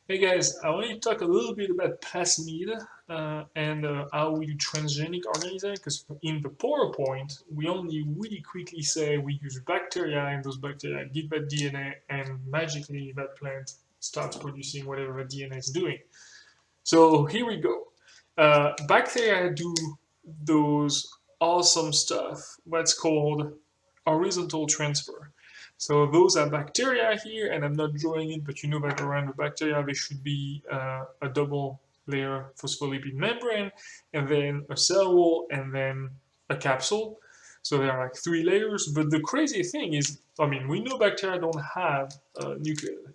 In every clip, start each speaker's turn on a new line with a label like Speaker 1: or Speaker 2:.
Speaker 1: Hey guys, I want to talk a little bit about plasmid and how we do transgenic organisms. Because in the PowerPoint, we only really quickly say we use bacteria, and those bacteria give that DNA, and magically that plant starts producing whatever the DNA is doing. So here we go. Bacteria do those awesome stuff. What's called horizontal transfer. So those are bacteria here, and I'm not drawing it, but you know that around the bacteria there should be a double layer phospholipid membrane, and then a cell wall, and then a capsule. So there are like three layers. But the crazy thing is, I mean, we know bacteria don't have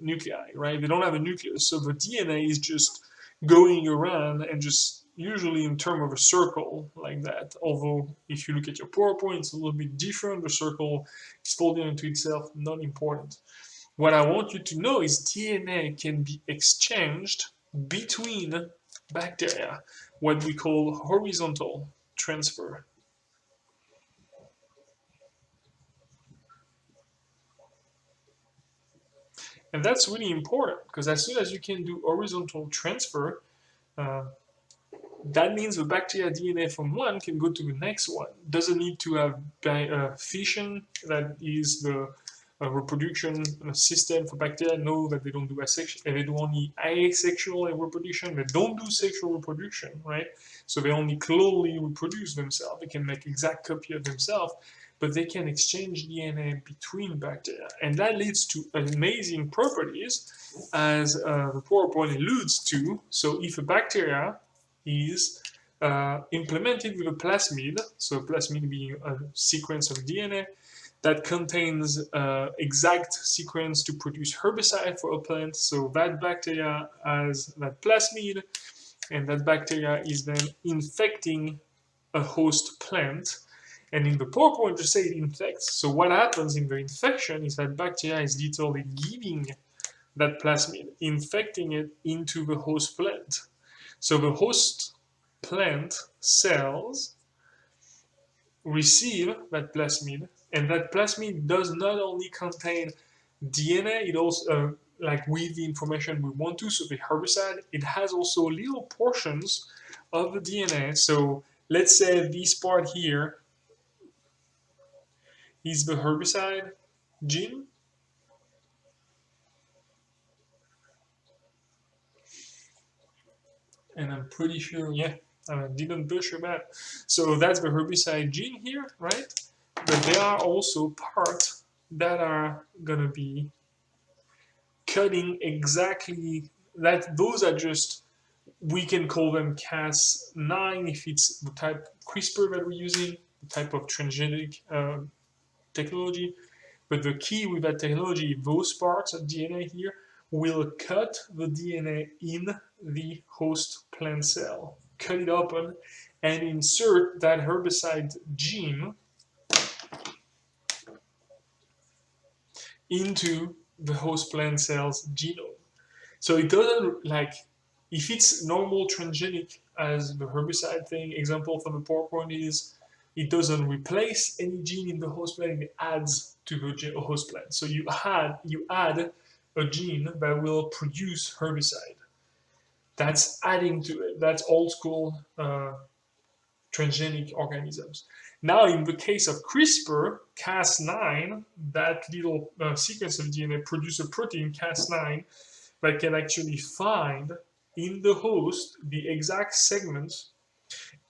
Speaker 1: nuclei, right? They don't have a nucleus, so the DNA is just going around and just usually in terms of a circle like that. Although if you look at your PowerPoint, it's a little bit different. The circle is folded into itself, not important. What I want you to know is DNA can be exchanged between bacteria, what we call horizontal transfer. And that's really important because as soon as you can do horizontal transfer, uh, that means the bacteria DNA from one can go to the next one. Doesn't need to have fission, that is the reproduction system for bacteria. Know that they don't do asexual, they do only asexual reproduction. They don't do sexual reproduction, right? So they only clonally reproduce themselves. They can make exact copy of themselves, but they can exchange DNA between bacteria, and that leads to amazing properties, as the PowerPoint alludes to. So if a bacteria is implemented with a plasmid, so plasmid being a sequence of DNA that contains exact sequence to produce herbicide for a plant. So that bacteria has that plasmid, and that bacteria is then infecting a host plant. And in the PowerPoint, just say it infects. So what happens in the infection is that bacteria is literally giving that plasmid, infecting it into the host plant. So the host plant cells receive that plasmid, and that plasmid does not only contain DNA, it also, like with the information we want to, so the herbicide, it has also little portions of the DNA. So let's say this part here is the herbicide gene, and I'm pretty sure, yeah, I didn't butcher that. So that's the herbicide gene here, right? But there are also parts that are gonna be cutting exactly that. Those are just, we can call them Cas9 if it's the type CRISPR that we're using, the type of transgenic technology. But the key with that technology, those parts of DNA here will cut the DNA in the host plant cell, cut it open, and insert that herbicide gene into the host plant cell's genome. So it doesn't, like, if it's normal transgenic as the herbicide thing, example from the PowerPoint is, it doesn't replace any gene in the host plant, it adds to the host plant. So you add a gene that will produce herbicide. That's adding to it. That's old school transgenic organisms. Now, in the case of CRISPR, Cas9, that little sequence of DNA produces a protein, Cas9, that can actually find in the host the exact segment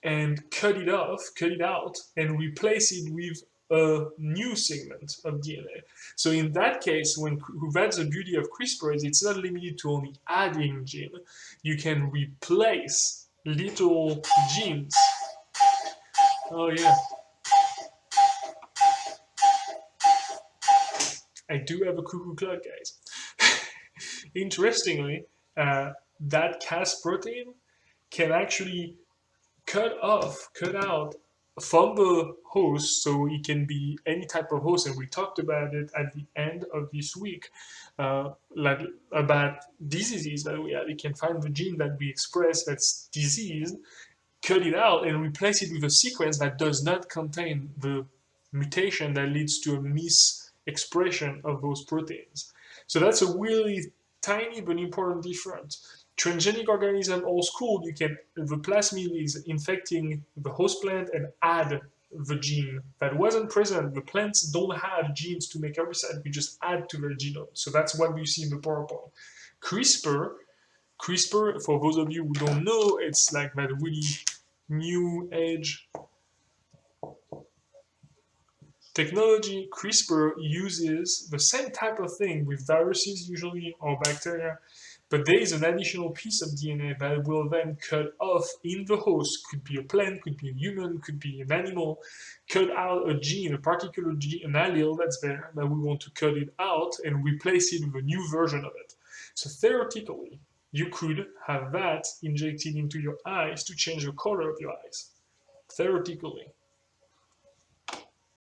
Speaker 1: and cut it off, cut it out, and replace it with a new segment of DNA. So in that case, when that's the beauty of CRISPR, is it's not limited to only adding gene. You can replace little genes. Oh yeah, I do have a cuckoo clock, guys. Interestingly, that Cas protein can actually cut out from the host, so it can be any type of host, and we talked about it at the end of this week, like about diseases that we have. We can find the gene that we express that's diseased, cut it out, and replace it with a sequence that does not contain the mutation that leads to a misexpression of those proteins. So that's a really tiny but important difference. Transgenic organism, old school, the plasmid is infecting the host plant and add the gene that wasn't present. The plants don't have genes to make herbicide, we just add to their genome. So that's what we see in the PowerPoint. CRISPR, for those of you who don't know, it's like that really new age technology. CRISPR uses the same type of thing with viruses usually or bacteria, but there is an additional piece of DNA that will then cut off in the host. Could be a plant, could be a human, could be an animal. Cut out a gene, a particular gene, an allele that's there that we want to cut it out and replace it with a new version of it. So theoretically, you could have that injected into your eyes to change the color of your eyes. Theoretically.